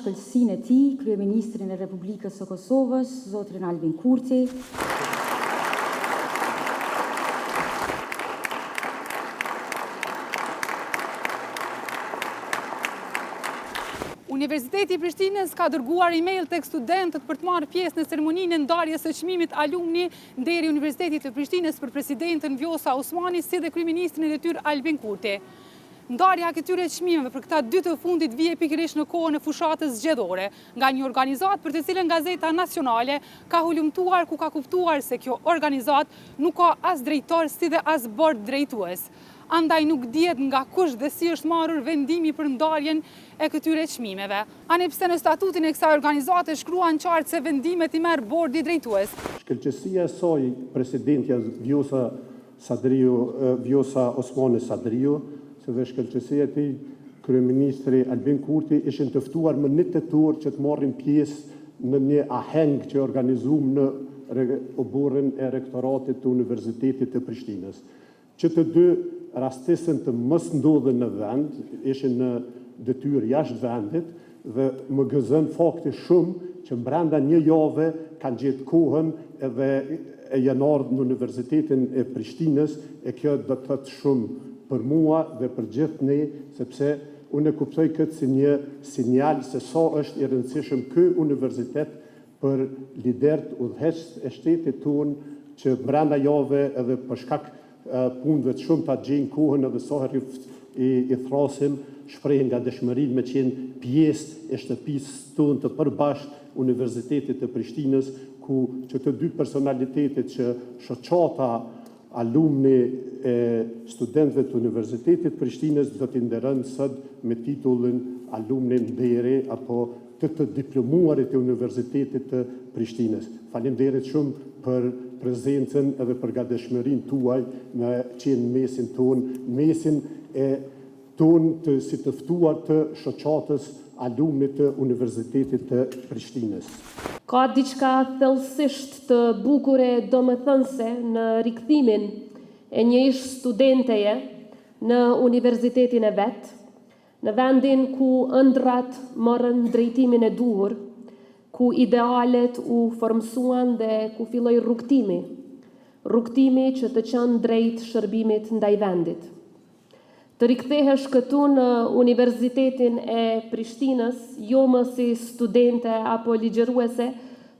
shkëlqësinë e tij, Kryeministrin e Republikës së Kosovës, zotrin Albin Kurti. Universiteti i Prishtinës ka dërguar email tek studentët për të marrë pjesë në ceremoninë e ndarjes së çmimit alumni deri Universitetit të Prishtinës për presidentën Vjosa Osmani si dhe kryeministrin e tyre Albin Kurti. Ndarja e këtyre çmimeve për këta 2 të fundit vije pikërisht në kohën e fushatës zgjedhore, nga një organizatë për të cilën Gazeta Nacionale ka hulumtuar ku ka kuptuar se kjo organizatë nuk ka as drejtor si dhe as bord drejtues. Andaj nuk dihet nga kush dhe si është marrur vendimi për ndarjen e këtyre çmimeve. Ani pse në statutin e kësaj organizate shkruan qartë se vendimet i merr bordi drejtues. Shkëlqësia e saj, presidentja Vjosa Osmani Sadriu, se dhe shkëlqësia e tij, kryeministri Albin Kurti, ishin të ftuar më 1 tetor që të marrin pjesë në një aheng që organizuam në oborrin e rektoratit të Universitetit të Prishtinës. Që të dy rastisën të mos ndodhen në vend, ishin në detyrë jashtë vendit dhe më gëzon fakti shumë që brenda një jave kanë gjetë kohën edhe e janë ardhur në Universitetin e Prishtinës, e kjo do të thotë shumë për mua dhe për gjithë ne, sepse unë e kuptoj këtë si një sinjal se sa është i rëndësishëm ky universitet për liderët udhëheqës e shtetit tonë që brenda jave edhe për shkak punëve të shumë ta gjejnë kohën edhe sa herë i thrasim, shprehen nga dëshmërinë me qenë pjesë e shtëpisë tonë të përbashkët Universitetit të Prishtinës, ku që të dy personalitetet që shoqata alumni e studentëve të Universitetit të Prishtinës do t'i nderojnë sot me titullin alumni ndere apo të diplomuarit e Universitetit të Prishtinës. Faleminderit shumë për prezencën edhe për gatishmërinë tuaj me qenë mesin tonë, mesin e tonë të si të ftuar të shoqatës alumnit të Universitetit të Prishtinës. Ka diçka thellësisht të bukure domethënëse në rikthimin e një ish studenteje në universitetin e vet, në vendin ku ëndrat morën drejtimin e duhur, ku idealet u formsuan dhe ku filloi rrugtimi që të qenë drejt shërbimit ndaj vendit. Të rikthehesh këtu në Universitetin e Prishtinës, jo më si studente apo ligjëruese,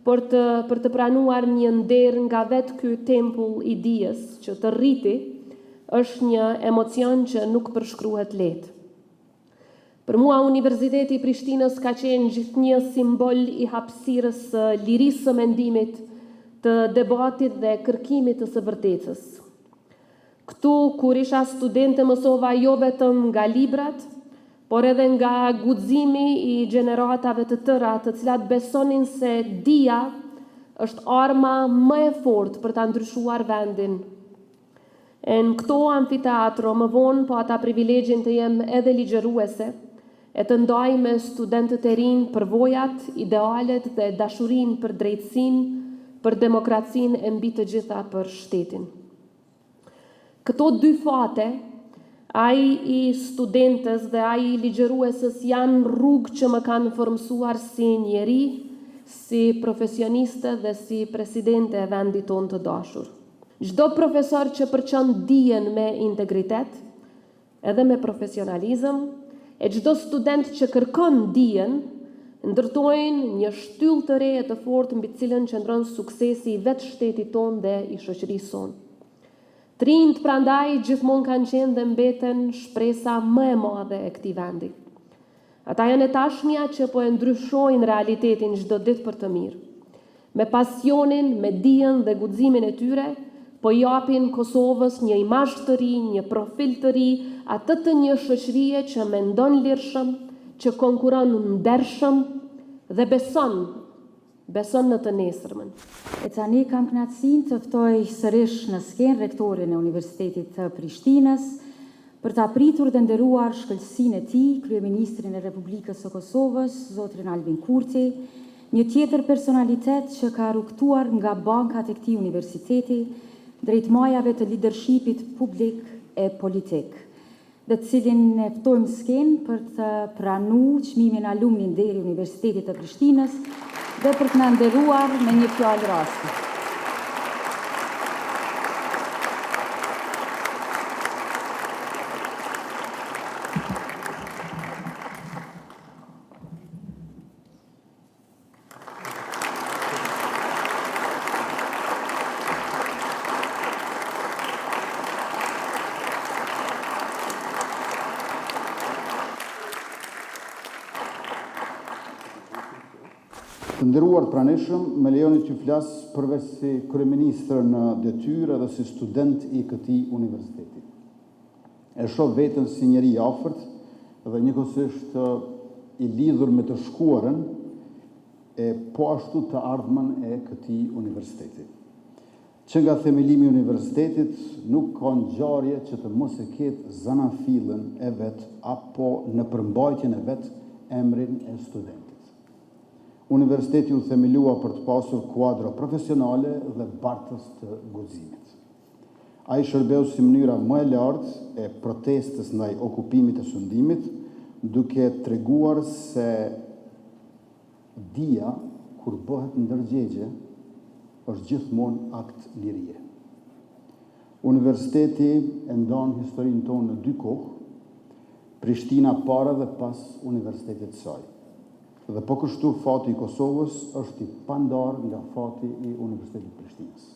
por për të pranuar një nder nga vetë ky tempull i dijes që të rriti, është një emocion që nuk përshkruhet lehtë. Për mua, Universiteti i Prishtinës ka qenë gjithnjë simbol i hapësirës së lirisë së mendimit, të debatit dhe kërkimit të së vërtetës. Këtu, kur isha studente, mësova jo vetëm nga librat, por edhe nga guximi i gjeneratave të tëra, të cilat besonin se dija është arma më e fortë për ta ndryshuar vendin. Në këto amfiteatro, më vonë po ata privilegjin të jem edhe ligjëruese, e të ndaj me studentët e rinj përvojat, idealet dhe dashurin për drejtësinë, për demokracinë e mbi të gjitha për shtetin. Këto 2 fate, ai i studentës dhe ai i ligjëruesës, janë rrugë që më kanë formsuar si njeri, si profesioniste dhe si presidente e vendit tonë të dashur. Çdo profesor që përçon dijen me integritet, edhe me profesionalizëm, e çdo student që kërkon dijen, ndërtojnë një shtyllë të re e të fortë mbi të cilën qëndron suksesi i vetë shtetit tonë dhe i shoqërisë sonë. Të rinjt prandaj gjithmonë kanë qenë dhe mbeten shpresa më e madhe e këtij vendi. Ata janë e tashmja që po e ndryshojnë realitetin çdo ditë për të mirë. Me pasionin, me dijen dhe guximin e tyre, po japin Kosovës një imazh të ri, një profil të ri, atë të një shoqërie që mendon lirshëm, që konkuron ndershëm dhe beson në të nesërmën. E tani kam kënaqësinë të ftoj sërish në skenë rektorin e Universitetit të Prishtinës për ta pritur dhe nderuar shkëlqësinë e tij, kryeministrin e Republikës së Kosovës, zotrin Albin Kurti, një tjetër personalitet që ka rrugtuar nga bankat e këtij universiteti drejt majave të leadershipit publik e politik. dhe të cilin e ftojmë skenë për të pranuar çmimin alumni deri Universitetit të Prishtinës dhe për të na nderuar me një fjalë rasti. Të nderuar pranishëm, me lejoni që flas përveç si kryeministër në detyrë edhe si student i këtij universiteti. E shoh veten si njeri i afërt dhe njëkohësisht i lidhur me të shkuarën e po ashtu të ardhmen e këtij universiteti. Që nga themelimi i universitetit nuk ka ngjarje që të mos e ketë zanafillën e vet apo në përmbajtjen e vet emrin e studentit. Universiteti u themelua për të pasur kuadra profesionale dhe bartës të guximit. Ai shërbeu si mënyra më e lartë e protestës ndaj okupimit të sundimit, duke treguar se dia kur bëhet ndërgjegje është gjithmonë akt lirie. Universiteti e ndan historinë tonë në dy kohë, Prishtina para dhe pas universitetit të saj. Dhe po kështu fati i Kosovës është i pandar nga fati i Universitetit të Prishtinës.